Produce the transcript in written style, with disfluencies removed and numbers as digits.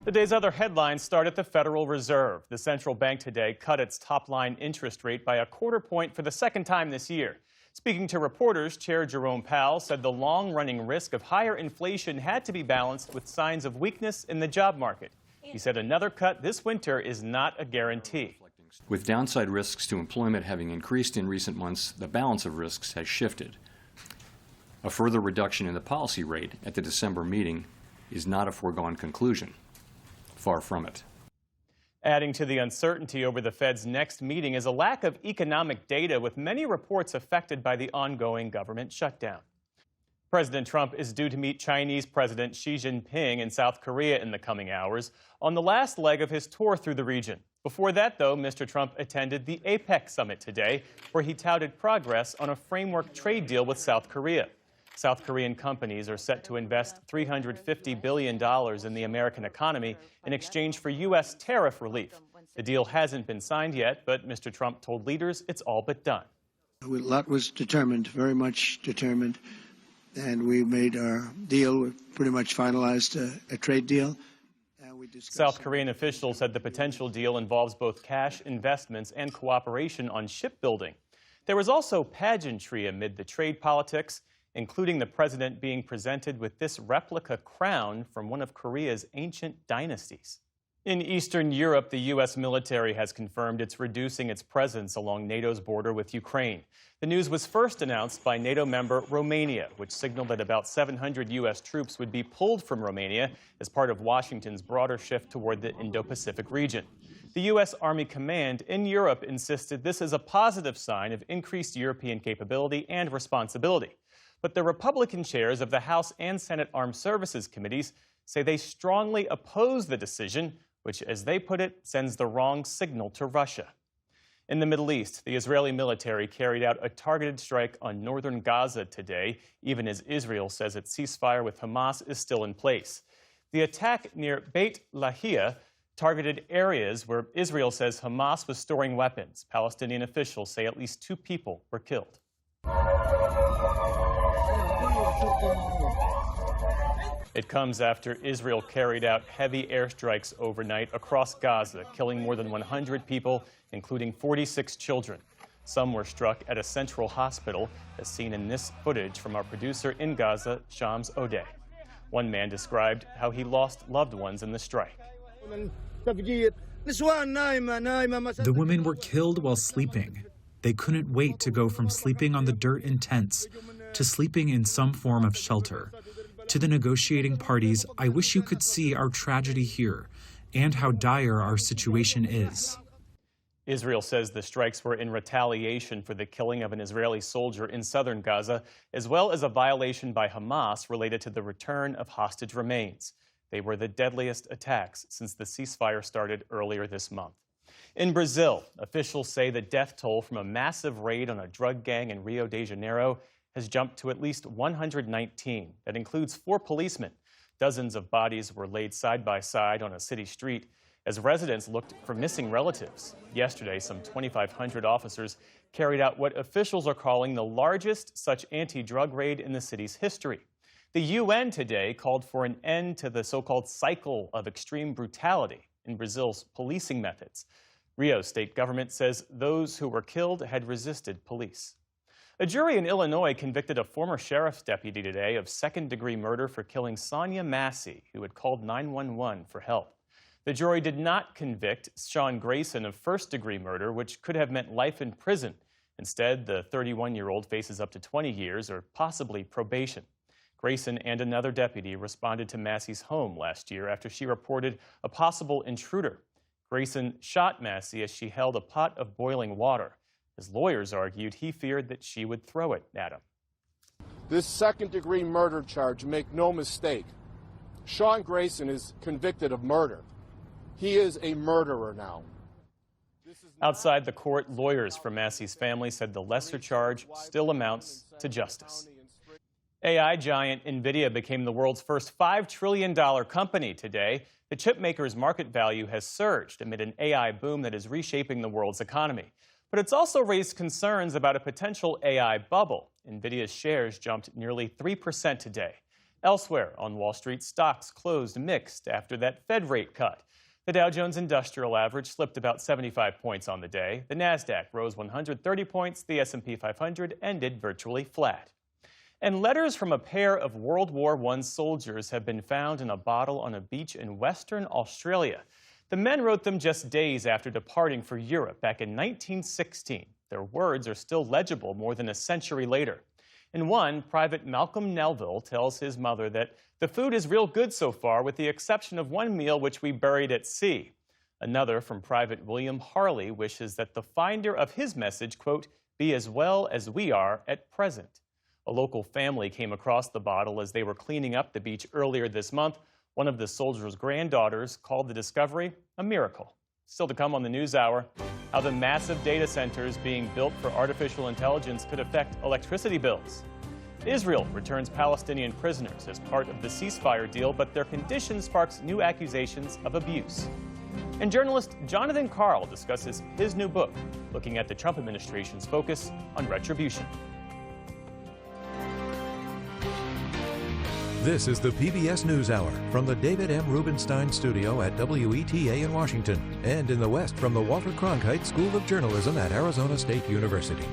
The day's other headlines start at the Federal Reserve. The central bank today cut its top-line interest rate by a quarter point for the second time this year. Speaking to reporters, Chair Jerome Powell said the long-running risk of higher inflation had to be balanced with signs of weakness in the job market. He said another cut this winter is not a guarantee. With downside risks to employment having increased in recent months, the balance of risks has shifted. A further reduction in the policy rate at the December meeting is not a foregone conclusion. Far from it. Adding to the uncertainty over the Fed's next meeting is a lack of economic data, with many reports affected by the ongoing government shutdown. President Trump is due to meet Chinese President Xi Jinping in South Korea in the coming hours on the last leg of his tour through the region. Before that, though, Mr. Trump attended the APEC summit today, where he touted progress on a framework trade deal with South Korea. South Korean companies are set to invest $350 billion in the American economy in exchange for U.S. tariff relief. The deal hasn't been signed yet, but Mr. Trump told leaders it's all but done. A lot was determined, very much determined, and we made our deal. We pretty much finalized a trade deal. South Korean officials said the potential deal involves both cash investments and cooperation on shipbuilding. There was also pageantry amid the trade politics, including the president being presented with this replica crown from one of Korea's ancient dynasties. In Eastern Europe, the U.S. military has confirmed it's reducing its presence along NATO's border with Ukraine. The news was first announced by NATO member Romania, which signaled that about 700 U.S. troops would be pulled from Romania as part of Washington's broader shift toward the Indo-Pacific region. The U.S. Army Command in Europe insisted this is a positive sign of increased European capability and responsibility. But the Republican chairs of the House and Senate Armed Services Committees say they strongly oppose the decision, which, as they put it, sends the wrong signal to Russia. In the Middle East, the Israeli military carried out a targeted strike on northern Gaza today, even as Israel says its ceasefire with Hamas is still in place. The attack near Beit Lahia targeted areas where Israel says Hamas was storing weapons. Palestinian officials say at least 2 people were killed. It comes after Israel carried out heavy airstrikes overnight across Gaza, killing more than 100 people, including 46 children. Some were struck at a central hospital, as seen in this footage from our producer in Gaza, Shams Odeh. One man described how he lost loved ones in the strike. The women were killed while sleeping. They couldn't wait to go from sleeping on the dirt in tents to sleeping in some form of shelter. To the negotiating parties, I wish you could see our tragedy here and how dire our situation is. Israel says the strikes were in retaliation for the killing of an Israeli soldier in southern Gaza, as well as a violation by Hamas related to the return of hostage remains. They were the deadliest attacks since the ceasefire started earlier this month. In Brazil, officials say the death toll from a massive raid on a drug gang in Rio de Janeiro has jumped to at least 119. That includes 4 policemen. Dozens of bodies were laid side by side on a city street as residents looked for missing relatives. Yesterday, some 2,500 officers carried out what officials are calling the largest such anti-drug raid in the city's history. The UN today called for an end to the so-called cycle of extreme brutality in Brazil's policing methods. Rio's state government says those who were killed had resisted police. A jury in Illinois convicted a former sheriff's deputy today of second-degree murder for killing Sonia Massey, who had called 911 for help. The jury did not convict Sean Grayson of first-degree murder, which could have meant life in prison. Instead, the 31-year-old faces up to 20 years or possibly probation. Grayson and another deputy responded to Massey's home last year after she reported a possible intruder. Grayson shot Massey as she held a pot of boiling water. His lawyers argued he feared that she would throw it at him. This second-degree murder charge, make no mistake, Sean Grayson is convicted of murder. He is a murderer now. Outside the court, lawyers for Massey's family said the lesser charge still amounts to justice. AI giant NVIDIA became the world's first $5 trillion company today. The chipmaker's market value has surged amid an AI boom that is reshaping the world's economy. But it's also raised concerns about a potential AI bubble. NVIDIA's shares jumped nearly 3% today. Elsewhere on Wall Street, stocks closed mixed after that Fed rate cut. The Dow Jones Industrial Average slipped about 75 points on the day. The Nasdaq rose 130 points. The S&P 500 ended virtually flat. And letters from a pair of World War I soldiers have been found in a bottle on a beach in Western Australia. The men wrote them just days after departing for Europe back in 1916. Their words are still legible more than a century later. In one, Private Malcolm Nelville tells his mother that the food is real good so far, with the exception of one meal which we buried at sea. Another, from Private William Harley, wishes that the finder of his message, quote, be as well as we are at present. A local family came across the bottle as they were cleaning up the beach earlier this month. One of the soldiers' granddaughters called the discovery a miracle. Still to come on the NewsHour, how the massive data centers being built for artificial intelligence could affect electricity bills. Israel returns Palestinian prisoners as part of the ceasefire deal, but their condition sparks new accusations of abuse. And journalist Jonathan Karl discusses his new book, looking at the Trump administration's focus on retribution. This is the PBS NewsHour from the David M. Rubenstein Studio at WETA in Washington, and in the West from the Walter Cronkite School of Journalism at Arizona State University.